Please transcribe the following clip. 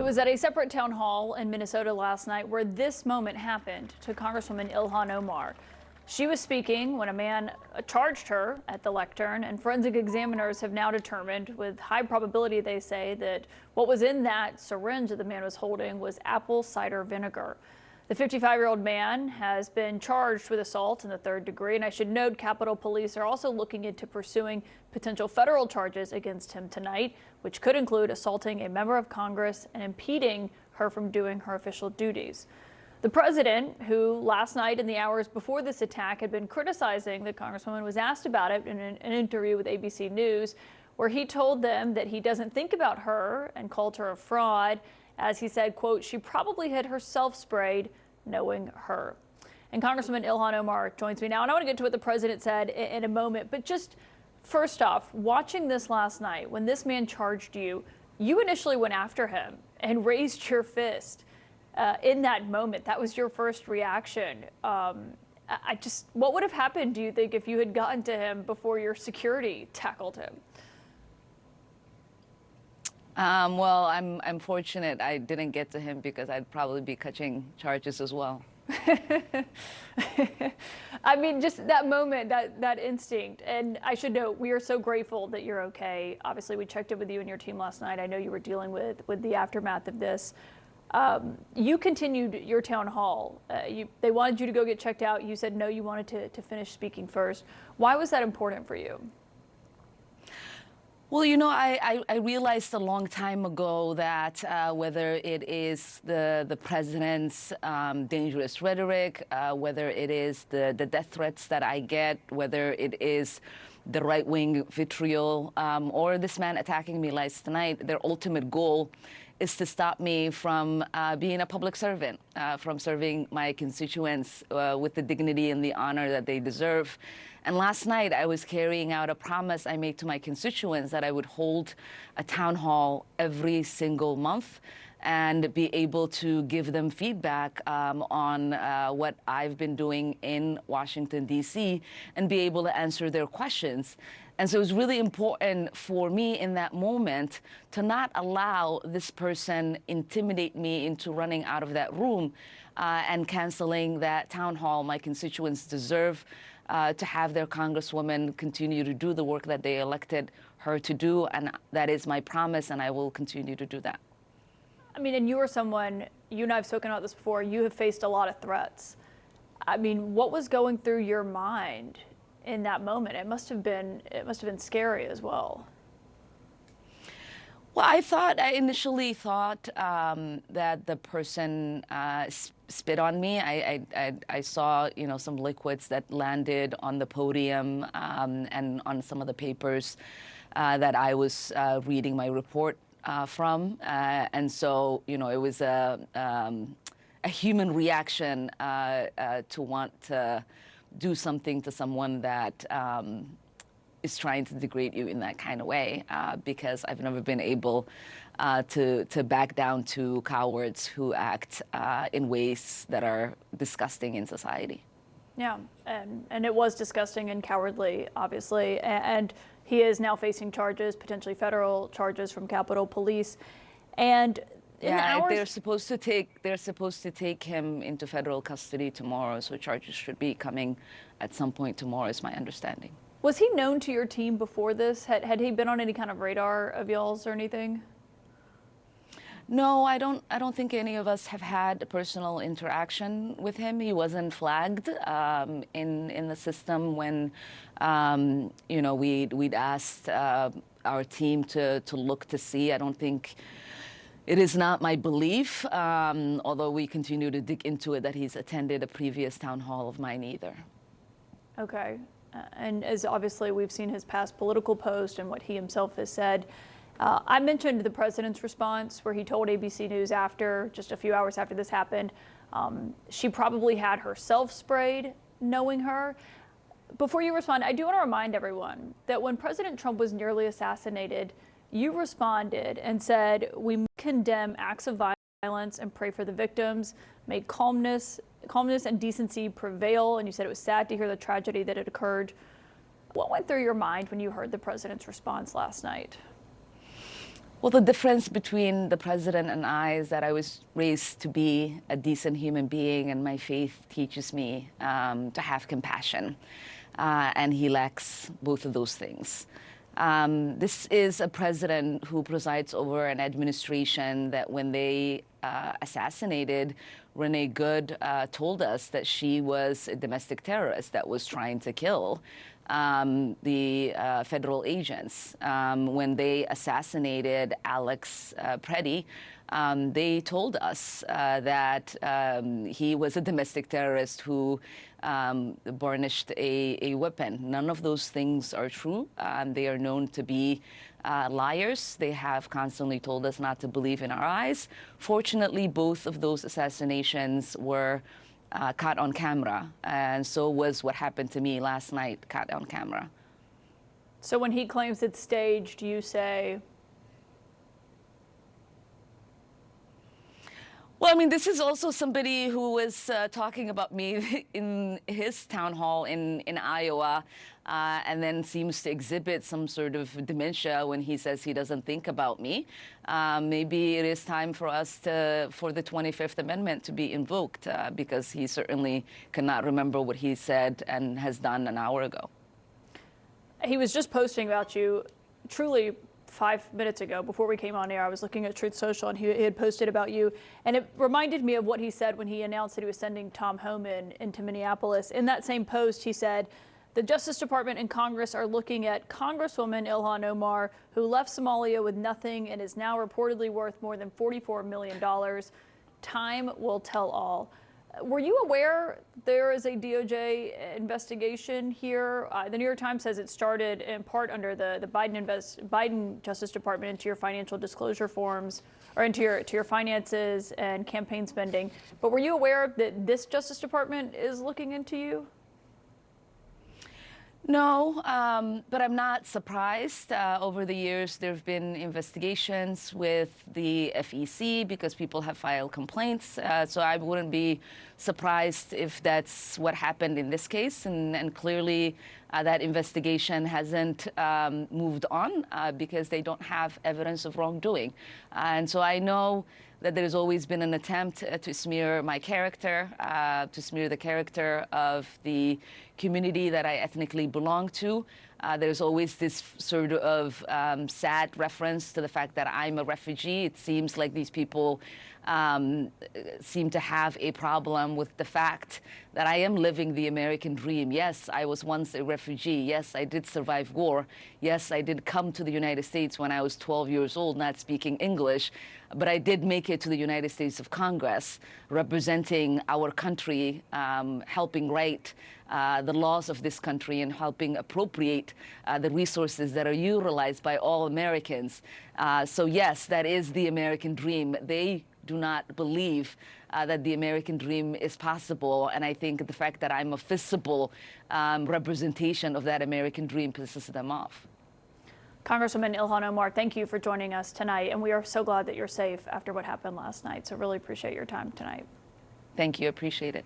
It was at a separate town hall in Minnesota last night where this moment happened to Congresswoman Ilhan Omar. She was speaking when a man charged her at the lectern, and forensic examiners have now determined with high probability, they say, that what was in that syringe that the man was holding was apple cider vinegar. The 55-year-old man has been charged with assault in the third degree, and I should note Capitol Police are also looking into pursuing potential federal charges against him tonight, which could include assaulting a member of Congress and impeding her from doing her official duties. The president, who last night in the hours before this attack had been criticizing the Congresswoman, was asked about it in an interview with ABC News, where he told them that he doesn't think about her and called her a fraud. As he said, quote, "She probably had herself sprayed knowing her." And Congresswoman Ilhan Omar joins me now, and I want to get to what the president said in a moment. But just first off, watching this last night, when this man charged you, you initially went after him and raised your fist. In that moment, that was your first reaction. What would have happened, do you think, if you had gotten to him before your security tackled him? Well, I'm fortunate I didn't get to him because I'd probably be catching charges as well. I mean, just that moment, that instinct. And I should note, we are so grateful that you're okay. Obviously, we checked in with you and your team last night. I know you were dealing with the aftermath of this. You continued your town hall. They wanted you to go get checked out. You said no, you wanted to finish speaking first. Why was that important for you? Well, you know, I realized a long time ago that whether it is the president's dangerous rhetoric, whether it is the death threats that I get, whether it is the right-wing vitriol, or this man attacking me last night, their ultimate goal is to stop me from being a public servant, from serving my constituents with the dignity and the honor that they deserve. And last night, I was carrying out a promise I made to my constituents that I would hold a town hall every single month and be able to give them feedback on what I've been doing in Washington, D.C., and be able to answer their questions. And so it was really important for me in that moment to not allow this person intimidate me into running out of that room and canceling that town hall. My constituents deserve to have their congresswoman continue to do the work that they elected her to do, and that is my promise, and I will continue to do that. I mean, and you are someone, you and I have spoken about this before, you have faced a lot of threats. I mean, what was going through your mind in that moment? It must have been scary as well. Well, I initially thought that the person spit on me. I saw, you know, some liquids that landed on the podium and on some of the papers that I was reading my report from. And so, you know, it was a human reaction to want to do something to someone that is trying to degrade you in that kind of way, because I've never been able to back down to cowards who act in ways that are disgusting in society. Yeah, and it was disgusting and cowardly, obviously, and he is now facing charges, potentially federal charges from Capitol Police. And yeah, they're supposed to take him into federal custody tomorrow, so charges should be coming at some point tomorrow, is my understanding. Was he known to your team before this? Had he been on any kind of radar of y'all's or anything? No, I don't think any of us have had a personal interaction with him. He wasn't flagged in the system when you know, we'd asked our team to look to see. I don't think. It is not my belief, although we continue to dig into it, that he's attended a previous town hall of mine either. Okay. And as obviously we've seen his past political post and what he himself has said. I mentioned the president's response where he told ABC News just a few hours after this happened, she probably had herself sprayed knowing her. Before you respond, I do want to remind everyone that when President Trump was nearly assassinated, you responded and said, "We condemn acts of violence and pray for the victims, may calmness and decency prevail." And you said it was sad to hear the tragedy that had occurred. What went through your mind when you heard the president's response last night? Well, the difference between the president and I is that I was raised to be a decent human being, and my faith teaches me to have compassion. And he lacks both of those things. This is a president who presides over an administration that when they assassinated Renee Good, told us that she was a domestic terrorist that was trying to kill the federal agents. When they assassinated Alex Preddy, they told us that he was a domestic terrorist who burnished a weapon. None of those things are true. They are known to be liars. They have constantly told us not to believe in our eyes. Fortunately, both of those assassinations were caught on camera, and so was what happened to me last night, caught on camera. So when he claims it's staged, you say? Well, I mean, this is also somebody who was talking about me in his town hall in Iowa, and then seems to exhibit some sort of dementia when he says he doesn't think about me. Maybe it is time for us for the 25th Amendment to be invoked, because he certainly cannot remember what he said and has done an hour ago. He was just posting about you, truly 5 minutes ago, before we came on air. I was looking at Truth Social, and he had posted about you, and it reminded me of what he said when he announced that he was sending Tom Homan into Minneapolis. In that same post, he said, "The Justice Department and Congress are looking at Congresswoman Ilhan Omar, who left Somalia with nothing and is now reportedly worth more than $44 million. Time will tell all." Were you aware there is a DOJ investigation here? The New York Times says it started in part under the Biden Justice Department into your financial disclosure forms, or into your finances and campaign spending. But were you aware that this Justice Department is looking into you? No, but I'm not surprised. Over the years, there have been investigations with the FEC because people have filed complaints. So I wouldn't be surprised if that's what happened in this case. And clearly, that investigation hasn't moved on because they don't have evidence of wrongdoing. And so I know that there's always been an attempt to smear my character, to smear the character of the community that I ethnically belong to. There's always this sort of sad reference to the fact that I'm a refugee. It seems like these people seem to have a problem with the fact that I am living the American dream. Yes, I was once a refugee. Yes, I did survive war. Yes, I did come to the United States when I was 12 years old, not speaking English. But I did make it to the United States of Congress, representing our country, helping write the laws of this country and helping appropriate the resources that are utilized by all Americans. So yes, that is the American dream. They do not believe that the American dream is possible. And I think the fact that I'm a visible representation of that American dream pisses them off. Congresswoman Ilhan Omar, thank you for joining us tonight. And we are so glad that you're safe after what happened last night. So really appreciate your time tonight. Thank you. Appreciate it.